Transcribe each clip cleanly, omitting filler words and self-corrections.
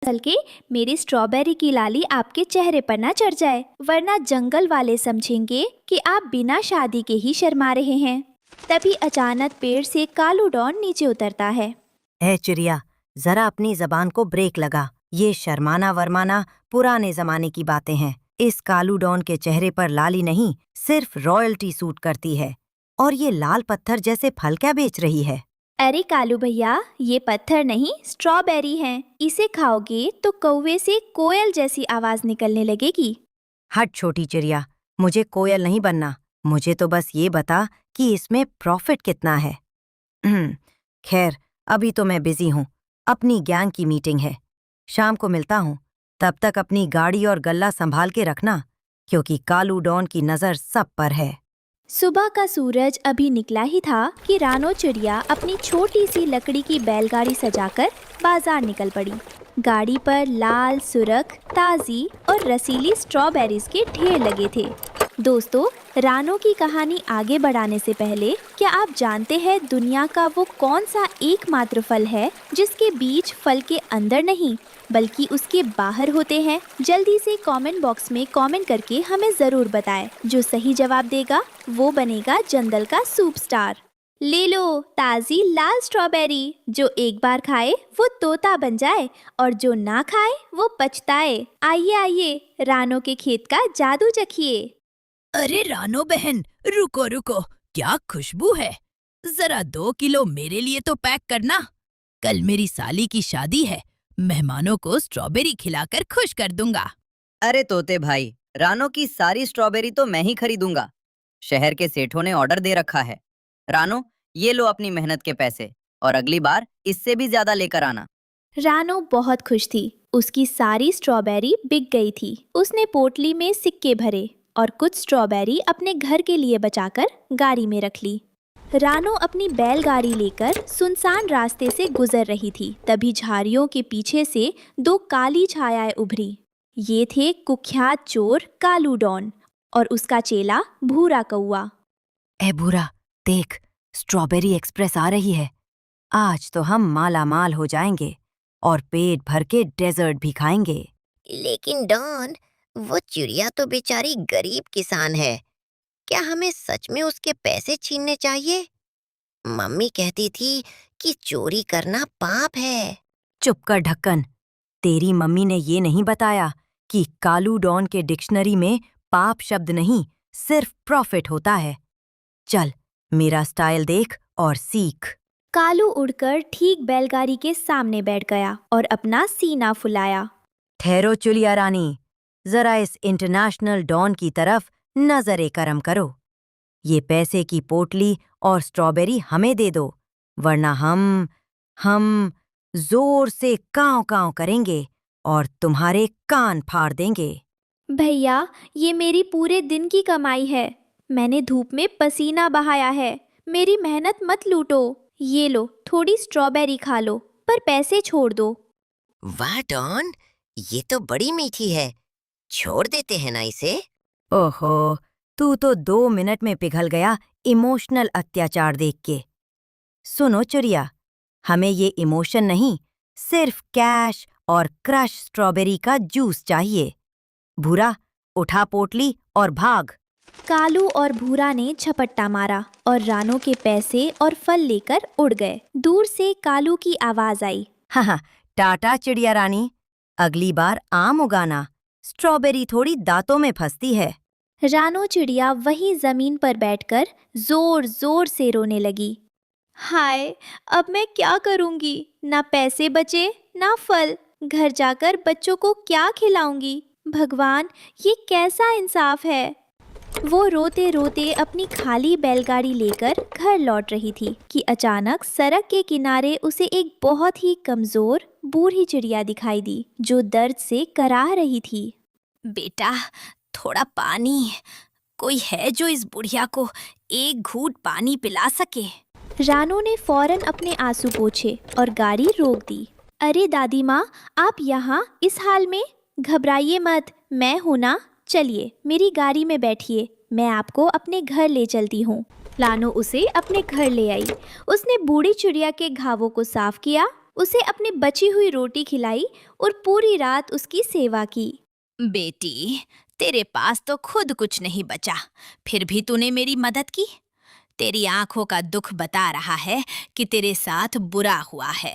बल्कि मेरी स्ट्रॉबेरी की लाली आपके चेहरे पर ना चढ़ जाए, वरना जंगल वाले समझेंगे कि आप बिना शादी के ही शर्मा रहे हैं। तभी अचानक पेड़ से कालू डॉन नीचे उतरता है। ए चिड़िया, जरा अपनी जबान को ब्रेक लगा। ये शर्माना वरमाना पुराने जमाने की बातें हैं। इस कालू डॉन के चेहरे पर लाली नहीं, सिर्फ रॉयल्टी सूट करती है। और ये लाल पत्थर जैसे फल क्या बेच रही है? अरे कालू भैया, ये पत्थर नहीं, स्ट्रॉबेरी है। इसे खाओगे तो कौवे से कोयल जैसी आवाज निकलने लगेगी। हट छोटी चिड़िया, मुझे कोयल नहीं बनना। मुझे तो बस ये बता कि इसमें प्रॉफिट कितना है। खैर, अभी तो मैं बिजी हूँ, अपनी गैंग की मीटिंग है। शाम को मिलता हूँ। तब तक अपनी गाड़ी और गल्ला संभाल के रखना, क्योंकि कालू डॉन की नजर सब पर है। सुबह का सूरज अभी निकला ही था कि रानो चिड़िया अपनी छोटी सी लकड़ी की बैलगाड़ी सजाकर बाजार निकल पड़ी। गाड़ी पर लाल, सुरख, ताज़ी और रसीली स्ट्रॉबेरीज के ढेर लगे थे। दोस्तों, रानो की कहानी आगे बढ़ाने से पहले क्या आप जानते हैं दुनिया का वो कौन सा एकमात्र फल है जिसके बीज फल के अंदर नहीं बल्कि उसके बाहर होते हैं? जल्दी से कमेंट बॉक्स में कमेंट करके हमें ज़रूर बताएं। जो सही जवाब देगा वो बनेगा जंगल का सुपरस्टार। ले लो ताज़ी लाल स्ट्रॉबेरी, जो एक बार खाए वो तोता बन जाए और जो ना खाए वो पछताए। आइए आइए, रानो के खेत का जादू चखिए। अरे रानो बहन, रुको रुको, क्या खुशबू है। जरा 2 किलो मेरे लिए तो पैक करना। कल मेरी साली की शादी है, मेहमानों को स्ट्रॉबेरी खिलाकर खुश कर दूंगा। अरे तोते भाई, रानो की सारी स्ट्रॉबेरी तो मैं ही खरीदूंगा। शहर के सेठों ने ऑर्डर दे रखा है। रानो, ये लो अपनी मेहनत के पैसे, और अगली बार इससे भी ज्यादा लेकर आना। रानो बहुत खुश थी। उसकी सारी स्ट्रॉबेरी बिक गई थी। उसने पोटली में सिक्के भरे और कुछ स्ट्रॉबेरी अपने घर के लिए बचाकर गाड़ी में रख ली। रानो अपनी बैलगाड़ी लेकर सुनसान रास्ते से गुजर रही थी। तभी झाड़ियों के पीछे से 2 काली छायाएं उभरी। ये थे कुख्यात चोर कालू डॉन और उसका चेला भूरा कौआ। ए भूरा, देख, स्ट्रॉबेरी एक्सप्रेस आ रही है। आज तो हम माला माल हो जाएंगे और पेट भर के डेजर्ट भी खाएंगे। लेकिन डॉन, वो चिड़िया तो बेचारी गरीब किसान है। क्या हमें सच में उसके पैसे छीनने चाहिए? मम्मी कहती थी कि चोरी करना पाप है। चुप कर ढक्कन। तेरी मम्मी ने ये नहीं बताया कि कालू डॉन के डिक्शनरी में पाप शब्द नहीं, सिर्फ प्रॉफिट होता है। चल, मेरा स्टाइल देख और सीख। कालू उड़कर ठीक बैलगाड़ी के सामने बैठ गया और अपना सीना फुलाया। ठहरो चुलिया रानी, जरा इस इंटरनेशनल डॉन की तरफ नजर करम करो। ये पैसे की पोटली और स्ट्रॉबेरी हमें दे दो, वरना हम जोर से कांव कांव करेंगे और तुम्हारे कान फाड़ देंगे। भैया, ये मेरी पूरे दिन की कमाई है। मैंने धूप में पसीना बहाया है। मेरी मेहनत मत लूटो। ये लो, थोड़ी स्ट्रॉबेरी खा लो, पर पैसे छोड़ दो। वाह डॉन, ये तो बड़ी मीठी है। छोड़ देते हैं ना इसे। ओहो, तू तो 2 मिनट में पिघल गया इमोशनल अत्याचार देख के। सुनो चुरिया, हमें ये इमोशन नहीं, सिर्फ कैश और क्रश स्ट्रॉबेरी का जूस चाहिए। भूरा, उठा पोटली और भाग। कालू और भूरा ने झपट्टा मारा और रानो के पैसे और फल लेकर उड़ गए। दूर से कालू की आवाज आई, हाँ, टाटा चिड़िया रानी, अगली बार आम उगाना, स्ट्रॉबेरी थोड़ी दांतों में फंसती है। रानो चिड़िया वहीं जमीन पर बैठकर जोर जोर से रोने लगी। हाय, अब मैं क्या करूंगी? ना पैसे बचे, ना फल। घर जाकर बच्चों को क्या खिलाऊंगी? भगवान, ये कैसा इंसाफ है? वो रोते रोते अपनी खाली बैलगाड़ी लेकर घर लौट रही थी कि अचानक सड़क के किनारे उसे एक बहुत ही कमजोर बूढ़ी चिड़िया दिखाई दी, जो दर्द से कराह रही थी। बेटा, थोड़ा पानी। कोई है जो इस बुढ़िया को एक घूंट पानी पिला सके? रानो ने फौरन अपने आंसू पोंछे और गाड़ी रोक दी। अरे दादी माँ, आप यहाँ इस हाल में? घबराइए मत, मैं हूँ ना। चलिए मेरी गाड़ी में बैठिए, मैं आपको अपने घर ले चलती हूँ। रानो उसे अपने घर ले आई। उसने बूढ़ी चिड़िया के घावों को साफ किया, उसे अपनी बची हुई रोटी खिलाई और पूरी रात उसकी सेवा की। बेटी, तेरे पास तो खुद कुछ नहीं बचा, फिर भी तूने मेरी मदद की। तेरी आंखों का दुख बता रहा है कि तेरे साथ बुरा हुआ है।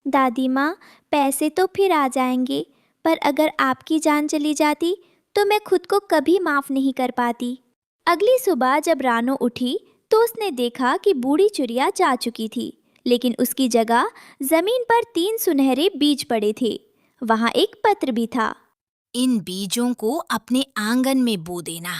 दादी माँ, पैसे तो फिर आ जाएंगे, पर अगर आपकी जान चली जाती तो मैं खुद को कभी माफ नहीं कर पाती। अगली सुबह जब रानो उठी तो उसने देखा कि बूढ़ी चिड़िया जा चुकी थी, लेकिन उसकी जगह जमीन पर 3 सुनहरे बीज पड़े थे। वहाँ एक पत्र भी था। इन बीजों को अपने आंगन में बो देना।